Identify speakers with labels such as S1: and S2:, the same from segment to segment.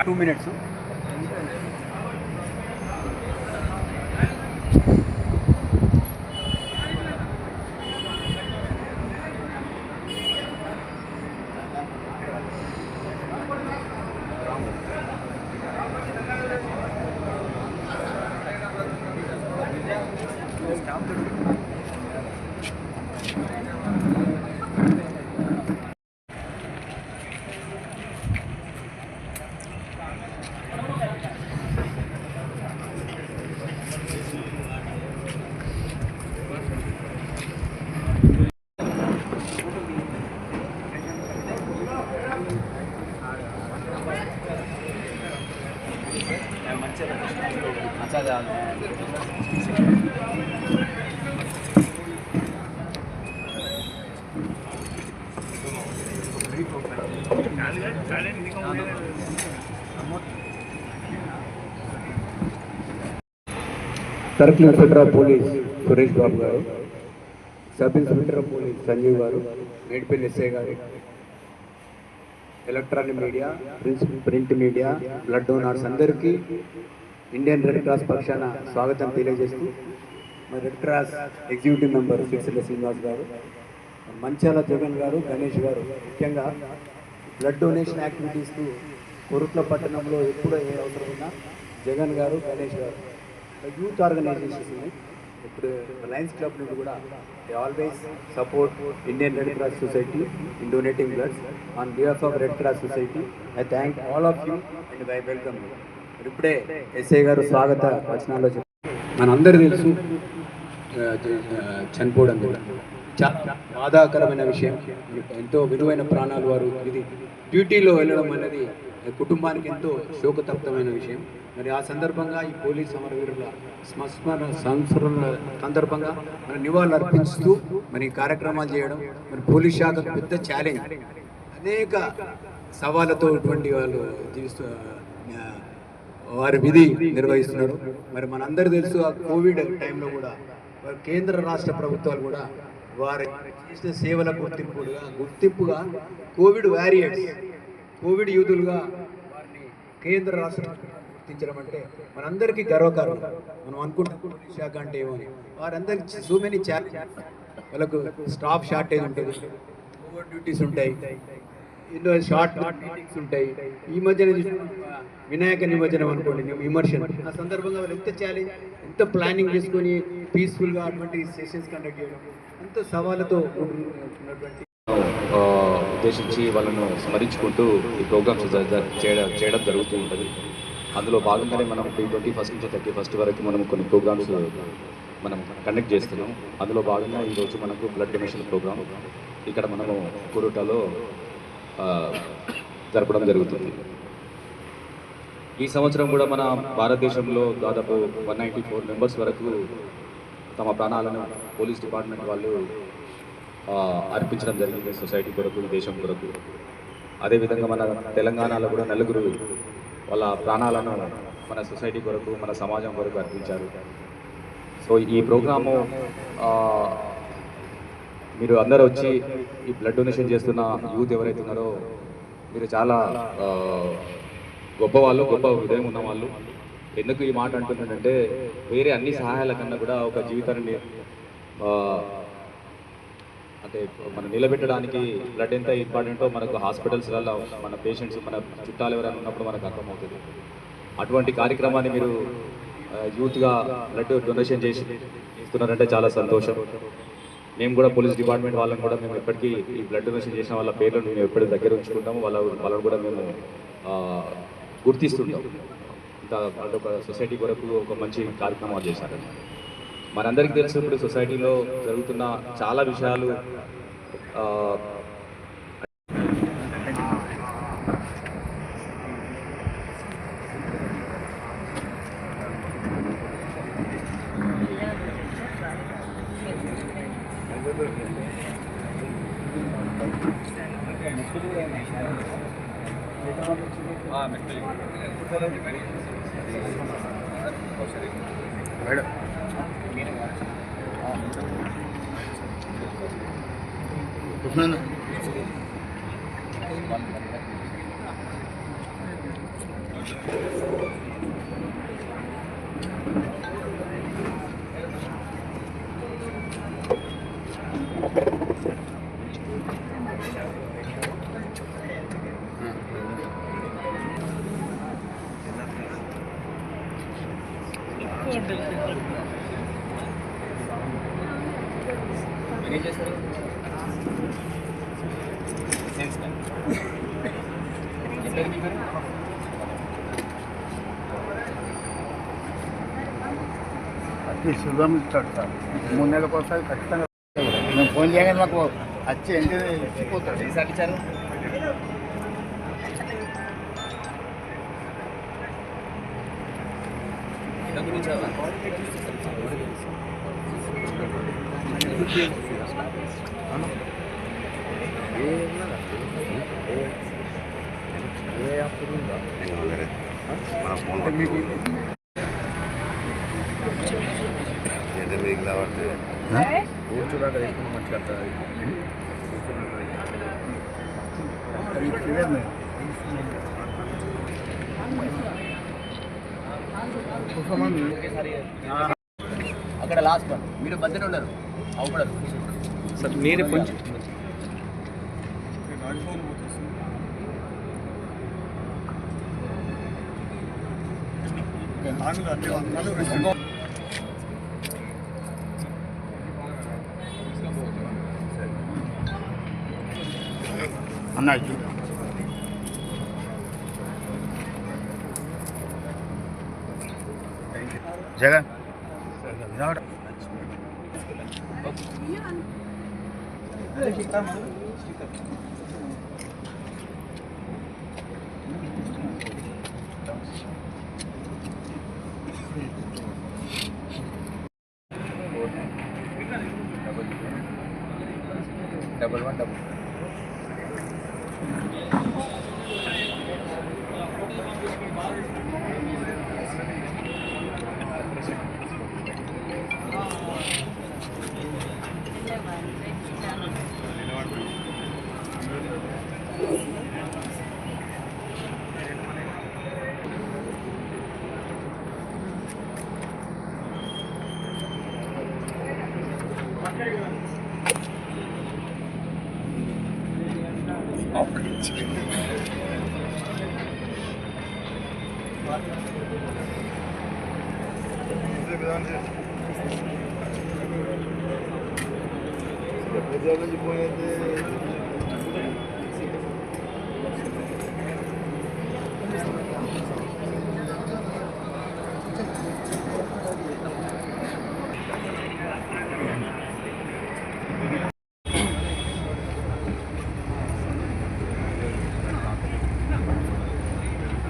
S1: 2 minutes.
S2: Circle inspector of police Suresh Babu garu, sub inspector of police Sanjeev garu, Medapalli SI garu, electronic media, print media, blood donors అందరికీ Indian Red Cross పక్షాన స్వాగతం తెలియజేస్తూ మరి Red Cross executive member Sircilla Srinivas garu, Manchala Jagan గారు, గణేష్ గారు ముఖ్యంగా బ్లడ్ డొనేషన్ యాక్టివిటీస్కు కొరుట్ల పట్టణంలో ఎప్పుడో ఏ అవసరం ఉన్నా జగన్ గారు, గణేష్ గారు యూత్ ఆర్గనైజేషన్స్ ఉన్నాయి. ఇప్పుడు లయన్స్ క్లబ్ నుండి కూడా they always support Indian Red cross society in donating bloods on behalf of red cross society. I thank all of you and I welcome you. ఇప్పుడే ఎస్ఐ గారు స్వాగత వచనాల్లో మనందరూ తెలుసు చనిపోవడం చాలా బాధాకరమైన విషయం. ఎంతో విలువైన ప్రాణాలు వారు ఇది డ్యూటీలో వెళ్ళడం అనేది కుటుంబానికి ఎంతో శోకతప్తమైన విషయం. మరి ఆ సందర్భంగా ఈ పోలీస్ సమరవీరుల సంస్మరణ సందర్భంగా మరి నివాళులు అర్పిస్తూ మరి కార్యక్రమాలు చేయడం మరి పోలీస్ శాఖ పెద్ద ఛాలెంజ్. అనేక సవాళ్ళతో ఇటువంటి వాళ్ళు జీవిస్తూ వారి విధి నిర్వహిస్తున్నారు. మరి మనందరూ తెలుసు ఆ కోవిడ్ టైంలో కూడా కేంద్ర రాష్ట్ర ప్రభుత్వాలు కూడా వారి చేసిన సేవల గుర్తింపుగా కోవిడ్ వారియర్స్, కోవిడ్ యూతులుగా వారిని కేంద్ర రాష్ట్ర గుర్తించడం అంటే మనందరికీ గర్వకారణం. మనం అనుకుంటాం పోలీస్ శాఖ అంటే ఏమని. వారందరికీ సో మెనీ ఛాలెంజ్, వాళ్ళకు స్టాఫ్ షార్టేజ్ ఉంటుంది, ఓవర్ డ్యూటీస్ ఉంటాయి, ఎన్నో షార్ట్ మీటింగ్స్ ఉంటాయి. ఈ మధ్యన వినాయక నిమజ్జనం అనుకోండి, ఇమర్షన్, ఆ సందర్భంగా వాళ్ళు ఎంత ఛాలెంజ్, ఎంత ప్లానింగ్ చేసుకొని పీస్ఫుల్గా అటువంటి సెషన్స్ కండక్ట్ చేయడం అంత సవాళ్ళతో ఉన్నటువంటి
S3: ఉద్దేశించి వాళ్ళను స్మరించుకుంటూ ఈ ప్రోగ్రామ్స్ చేయడం జరుగుతూ ఉంటుంది. అందులో భాగంగానే మనం 21 నుంచి 31 వరకు మనం కొన్ని ప్రోగ్రామ్స్ మనం కండక్ట్ చేస్తున్నాం. అందులో భాగంగా ఈరోజు మనకు బ్లడ్ డొనేషన్ ప్రోగ్రామ్ ఇక్కడ మనము కొరుటలో జరపడం జరుగుతుంది. ఈ సంవత్సరం కూడా మన భారతదేశంలో దాదాపు 194 మెంబర్స్ వరకు తమ ప్రాణాలను పోలీస్ డిపార్ట్మెంట్ వాళ్ళు అర్పించడం జరిగింది సొసైటీ కొరకు, దేశం కొరకు. అదేవిధంగా మన తెలంగాణలో కూడా 4 వాళ్ళ ప్రాణాలను మన సొసైటీ కొరకు, మన సమాజం కొరకు అర్పించారు. సో ఈ ప్రోగ్రాము మీరు అందరూ వచ్చి ఈ బ్లడ్ డొనేషన్ చేస్తున్న యూత్ ఎవరైతే ఉన్నారో మీరు చాలా గొప్పవాళ్ళు, గొప్ప హృదయం ఉన్నవాళ్ళు. ఎందుకు ఈ మాట అంటున్నానంటే వేరే అన్ని సహాయాల కన్నా కూడా ఒక జీవితాన్ని అంటే మనం నిలబెట్టడానికి బ్లడ్ ఎంత ఇంపార్టెంటో మనకు హాస్పిటల్స్లలో మన పేషెంట్స్, మన చుట్టాలు ఎవరైనా ఉన్నప్పుడు మనకు అర్థమవుతుంది. అటువంటి కార్యక్రమాన్ని మీరు యూత్గా బ్లడ్ డొనేషన్ చేస్తున్నారంటే చాలా సంతోషం. మేము కూడా పోలీస్ డిపార్ట్మెంట్ వాళ్ళని కూడా మేము ఎప్పటికీ ఈ బ్లడ్ డొనేషన్ చేసిన వాళ్ళ పేర్లను మేము ఎప్పటికీ దగ్గర ఉంచుకుంటాము. వాళ్ళని కూడా మేము గుర్తిస్తుంటాం. ఇంకా వాళ్ళు ఒక సొసైటీ కొరకు ఒక మంచి కార్యక్రమాలు చేశారు. మనందరికీ తెలుసు ఇప్పుడు సొసైటీలో జరుగుతున్న చాలా విషయాలు ఏం చేస్తారు?
S1: అతి శుభ్రం ఇస్తాడు సార్. 3 నెలలకు ఒకసారి ఖచ్చితంగా మేము ఫోన్ చేయగానే మాకు వచ్చి ఏంటి ఇచ్చిపోతాడు.
S3: ఎన్నిసార్లు ఇచ్చారు?
S1: కూర్చోడానికి వేసుకుని మంచిగా
S3: అక్కడ లాస్ట్ వన్ మీరు మధ్యలో ఉన్నారు అవపడరు
S2: సార్ మీరే కొంచెం
S1: అన్నట్టు జగన్
S3: డబల్ 1 డబల్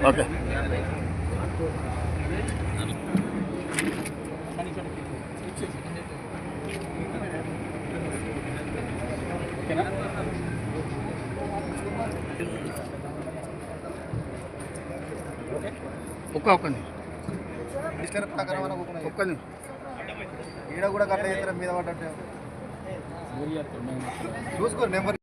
S1: ఓకే ఒక్కని ఒక్కని ఈడ కూడా గట్ల చేస్తారు మీద పడ్డట్టు చూసుకోండి నెంబర్